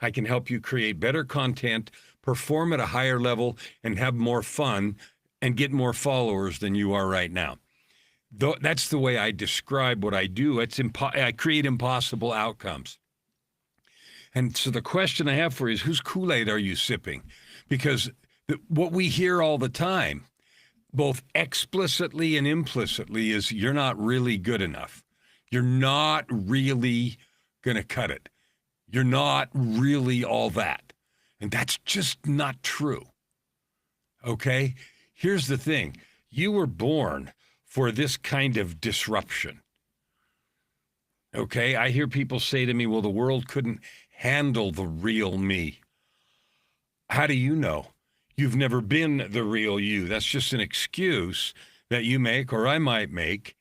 I can help you create better content, perform at a higher level, and have more fun and get more followers than you are right now. That's the way I describe what I do. I create impossible outcomes. And so the question I have for you is, whose Kool-Aid are you sipping? Because what we hear all the time, both explicitly and implicitly, is you're not really good enough. You're not really going to cut it. You're not really all that. And that's just not true. Okay? Here's the thing. You were born for this kind of disruption. Okay? I hear people say to me, well, the world couldn't handle the real me. How do you know? You've never been the real you. That's just an excuse that you make, or I might make,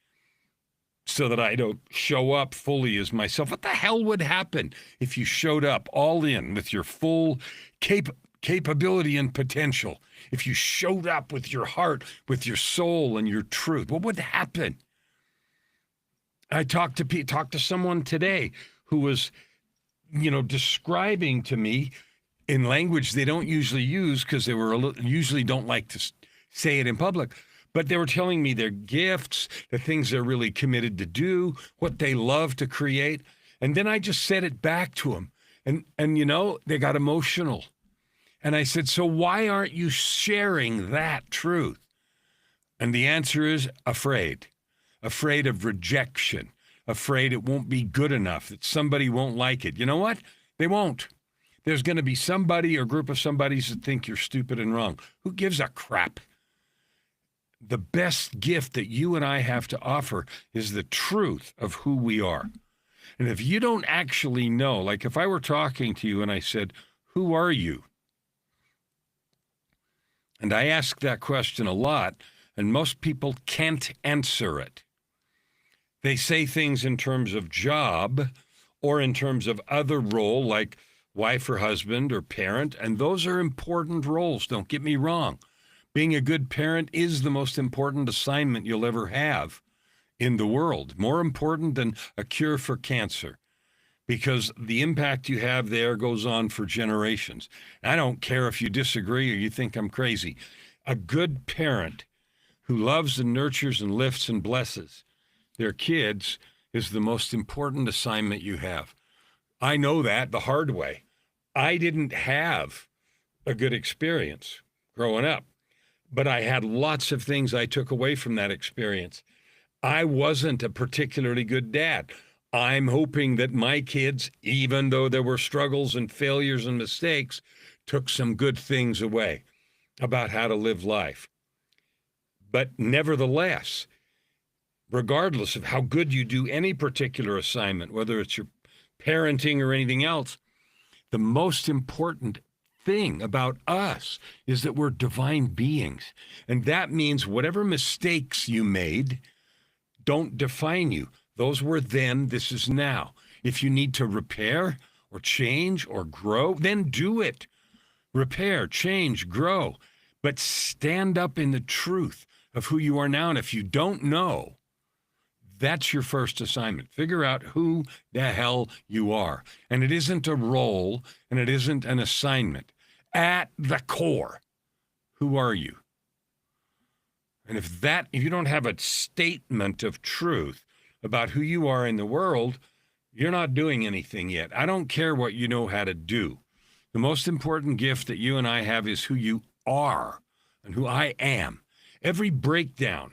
so that I don't show up fully as myself. What the hell would happen if you showed up all in with your full capability and potential? If you showed up with your heart, with your soul and your truth, what would happen? I talked to someone today who was, describing to me in language they don't usually use because they usually don't like to say it in public. But they were telling me their gifts, the things they're really committed to do, what they love to create. And then I just said it back to them. And they got emotional. And I said, so why aren't you sharing that truth? And the answer is afraid of rejection, afraid it won't be good enough, that somebody won't like it. You know what? They won't. There's going to be somebody or group of somebodies that think you're stupid and wrong. Who gives a crap? The best gift that you and I have to offer is the truth of who we are. And if you don't actually know, like if I were talking to you and I said, who are you? And I ask that question a lot, and most people can't answer it. They say things in terms of job or in terms of other role, like wife or husband or parent, and those are important roles, don't get me wrong. Being a good parent is the most important assignment you'll ever have in the world, more important than a cure for cancer, because the impact you have there goes on for generations. I don't care if you disagree or you think I'm crazy. A good parent who loves and nurtures and lifts and blesses their kids is the most important assignment you have. I know that the hard way. I didn't have a good experience growing up, but I had lots of things I took away from that experience. I wasn't a particularly good dad. I'm hoping that my kids, even though there were struggles and failures and mistakes, took some good things away about how to live life. But nevertheless, regardless of how good you do any particular assignment, whether it's your parenting or anything else, the most important thing about us is that we're divine beings. And that means whatever mistakes you made don't define you. Those were then, this is now. If you need to repair or change or grow, then do it. Repair, change, grow. But stand up in the truth of who you are now. And if you don't know, that's your first assignment. Figure out who the hell you are. And it isn't a role, and it isn't an assignment. At the core, who are you? And if you don't have a statement of truth about who you are in the world, you're not doing anything yet. I don't care what you know how to do. The most important gift that you and I have is who you are and who I am. Every breakdown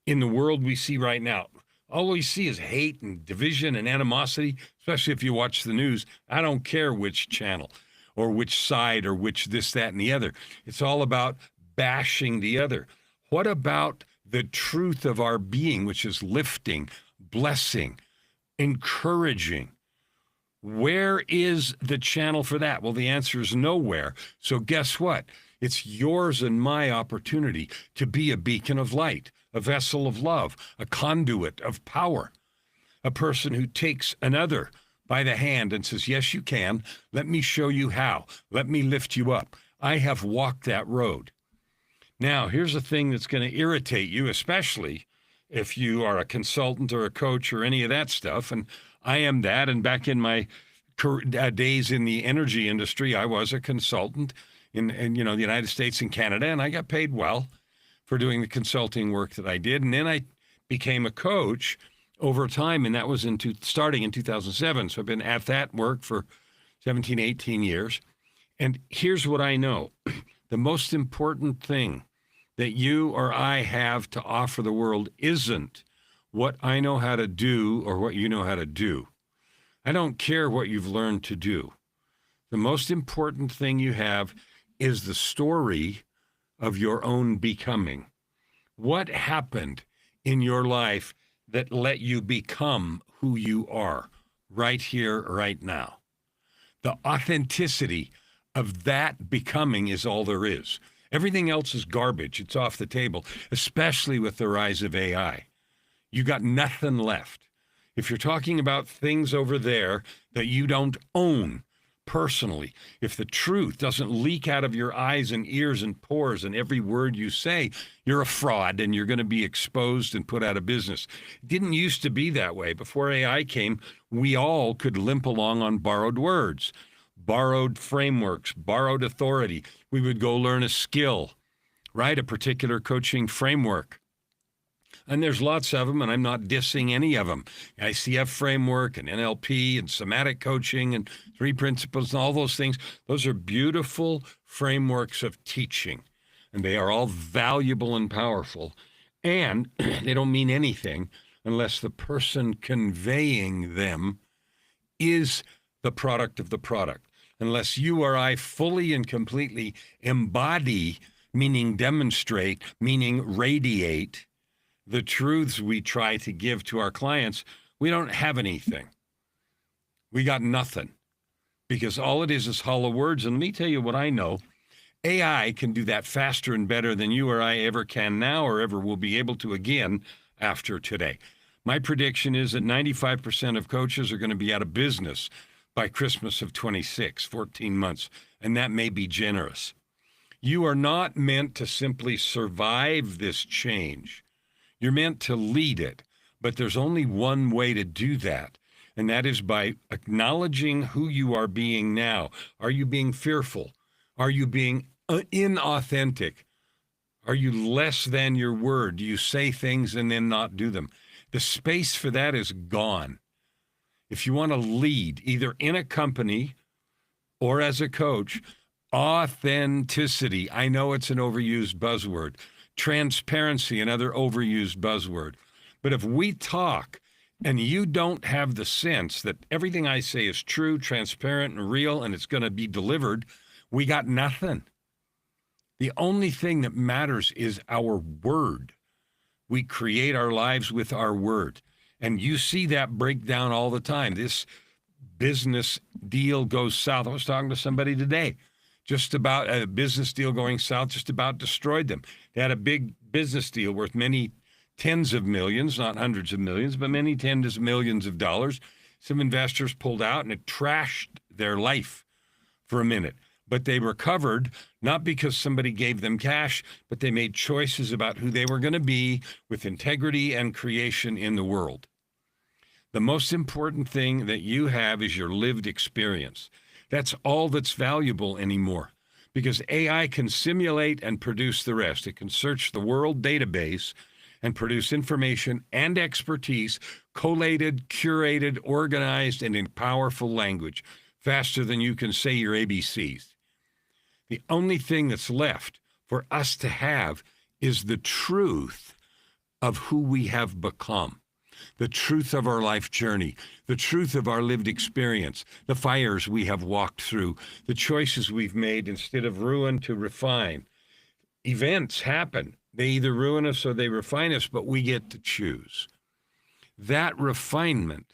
in the world we see right now, all we see is hate and division and animosity, especially if you watch the news. I don't care which channel or which side or which this, that, and the other. It's all about bashing the other. What about the truth of our being, which is lifting, blessing, encouraging? Where is the channel for that? Well, the answer is nowhere. So guess what? It's yours and my opportunity to be a beacon of light, a vessel of love, a conduit of power, a person who takes another by the hand and says, yes, you can. Let me show you how. Let me lift you up. I have walked that road. Now, here's a thing that's going to irritate you, especially if you are a consultant or a coach or any of that stuff. And I am that. And back in my days in the energy industry, I was a consultant in the United States and Canada, and I got paid well for doing the consulting work that I did. And then I became a coach over time, and that was starting in 2007. So I've been at that work for 17, 18 years. And here's what I know. The most important thing that you or I have to offer the world isn't what I know how to do or what you know how to do. I don't care what you've learned to do. The most important thing you have is the story of your own becoming. What happened in your life that let you become who you are right here, right now? The authenticity of that becoming is all there is. Everything else is garbage. It's off the table, especially with the rise of AI. You got nothing left. If you're talking about things over there that you don't own personally, if the truth doesn't leak out of your eyes and ears and pores and every word you say, you're a fraud and you're going to be exposed and put out of business. It didn't used to be that way. Before AI came, we all could limp along on borrowed words, borrowed frameworks, borrowed authority. We would go learn a skill, right? A particular coaching framework. And there's lots of them, and I'm not dissing any of them. ICF framework and NLP and somatic coaching and 3 principles and all those things. Those are beautiful frameworks of teaching, and they are all valuable and powerful. And they don't mean anything unless the person conveying them is the product of the product. Unless you or I fully and completely embody, meaning demonstrate, meaning radiate, the truths we try to give to our clients, we don't have anything. We got nothing, because all it is hollow words. And let me tell you what I know. AI can do that faster and better than you or I ever can now or ever will be able to again after today. My prediction is that 95% of coaches are going to be out of business by Christmas of 26, 14 months, and that may be generous. You are not meant to simply survive this change. You're meant to lead it, but there's only one way to do that, and that is by acknowledging who you are being now. Are you being fearful? Are you being inauthentic? Are you less than your word? Do you say things and then not do them? The space for that is gone. If you want to lead, either in a company or as a coach, authenticity. I know it's an overused buzzword. Transparency, another overused buzzword. But if we talk and you don't have the sense that everything I say is true, transparent, and real, and it's going to be delivered, we got nothing. The only thing that matters is our word. We create our lives with our word. And you see that break down all the time. This business deal goes south. I was talking to somebody today just about a business deal going south, just about destroyed them. They had a big business deal worth many tens of millions, not hundreds of millions, but many tens of millions of dollars. Some investors pulled out and it trashed their life for a minute. But they recovered, not because somebody gave them cash, but they made choices about who they were going to be with integrity and creation in the world. The most important thing that you have is your lived experience. That's all that's valuable anymore, because AI can simulate and produce the rest. It can search the world database and produce information and expertise, collated, curated, organized, and in powerful language, faster than you can say your ABCs. The only thing that's left for us to have is the truth of who we have become, the truth of our life journey, the truth of our lived experience, the fires we have walked through, the choices we've made instead of ruin to refine. Events happen. They either ruin us or they refine us, but we get to choose. That refinement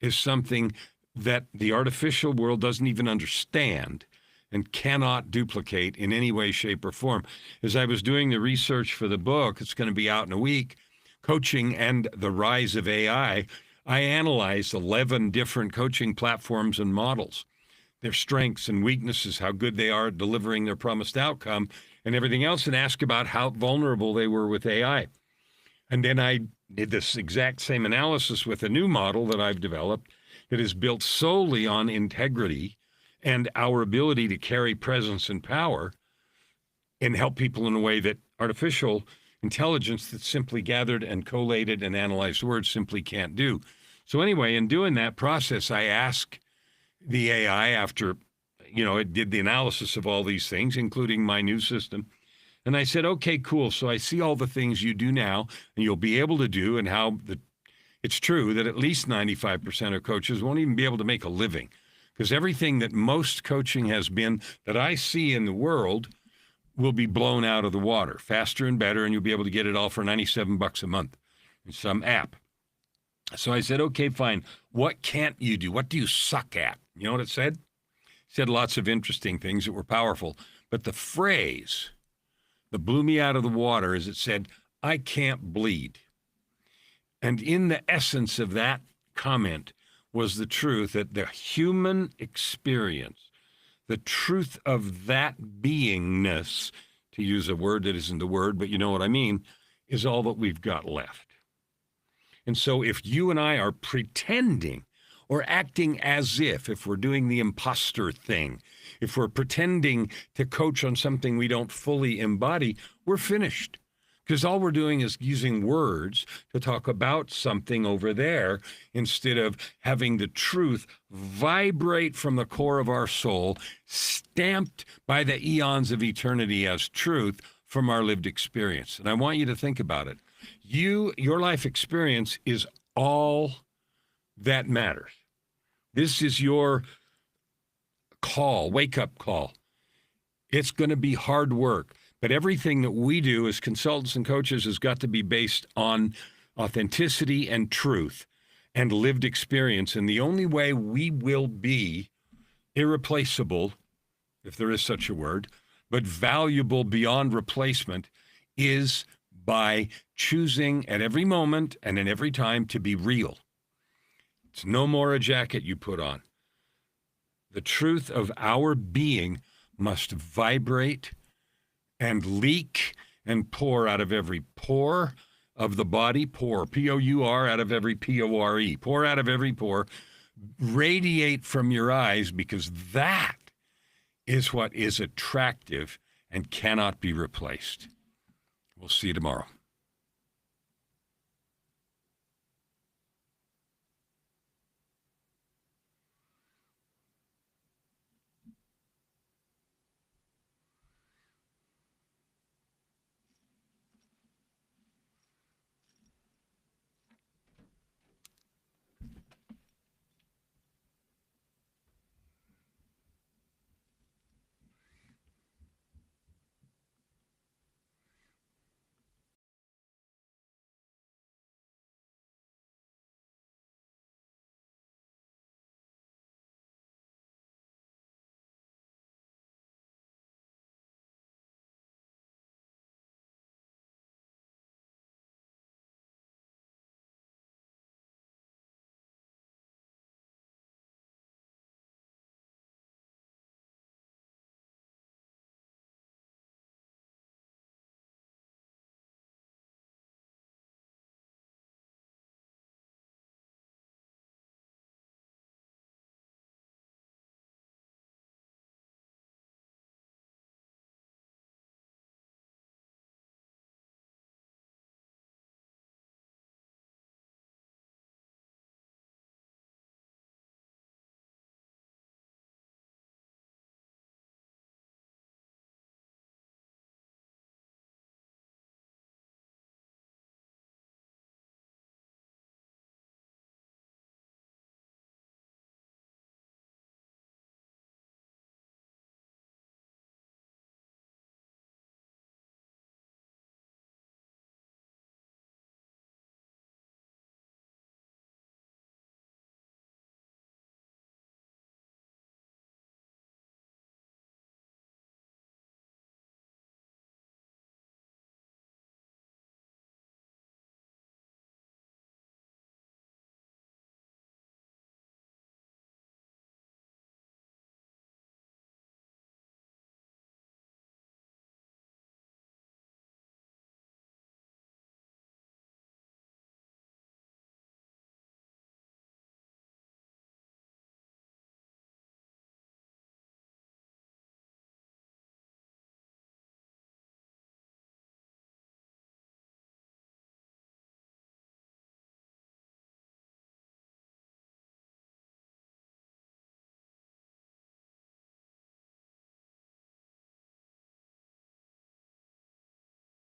is something that the artificial world doesn't even understand and cannot duplicate in any way, shape, or form. As I was doing the research for the book, it's going to be out in a week, Coaching and the Rise of AI, I analyzed 11 different coaching platforms and models, their strengths and weaknesses, how good they are at delivering their promised outcome, and everything else, and asked about how vulnerable they were with AI. And then I did this exact same analysis with a new model that I've developed that is built solely on integrity and our ability to carry presence and power and help people in a way that artificial intelligence that's simply gathered and collated and analyzed words simply can't do. So anyway, in doing that process, I asked the AI after, it did the analysis of all these things, including my new system. And I said, okay, cool. So I see all the things you do now and you'll be able to do, and how it's true that at least 95% of coaches won't even be able to make a living, because everything that most coaching has been that I see in the world will be blown out of the water faster and better, and you'll be able to get it all for $97 a month in some app. So I said, okay, fine. What can't you do? What do you suck at? You know what it said? It said lots of interesting things that were powerful. But the phrase that blew me out of the water is it said, I can't bleed. And in the essence of that comment was the truth that the human experience, the truth of that beingness, to use a word that isn't the word, but you know what I mean, is all that we've got left. And so if you and I are pretending or acting as if we're doing the imposter thing, if we're pretending to coach on something we don't fully embody, we're finished. Because all we're doing is using words to talk about something over there instead of having the truth vibrate from the core of our soul, stamped by the eons of eternity as truth from our lived experience. And I want you to think about it. Your life experience is all that matters. This is your call, wake-up call. It's going to be hard work, but everything that we do as consultants and coaches has got to be based on authenticity and truth and lived experience. And the only way we will be irreplaceable, if there is such a word, but valuable beyond replacement, is by choosing at every moment and in every time to be real. It's no more a jacket you put on. The truth of our being must vibrate and leak and pour out of every pore of the body, pour, P-O-U-R, out of every P-O-R-E, pour out of every pore, radiate from your eyes, because that is what is attractive and cannot be replaced. We'll see you tomorrow.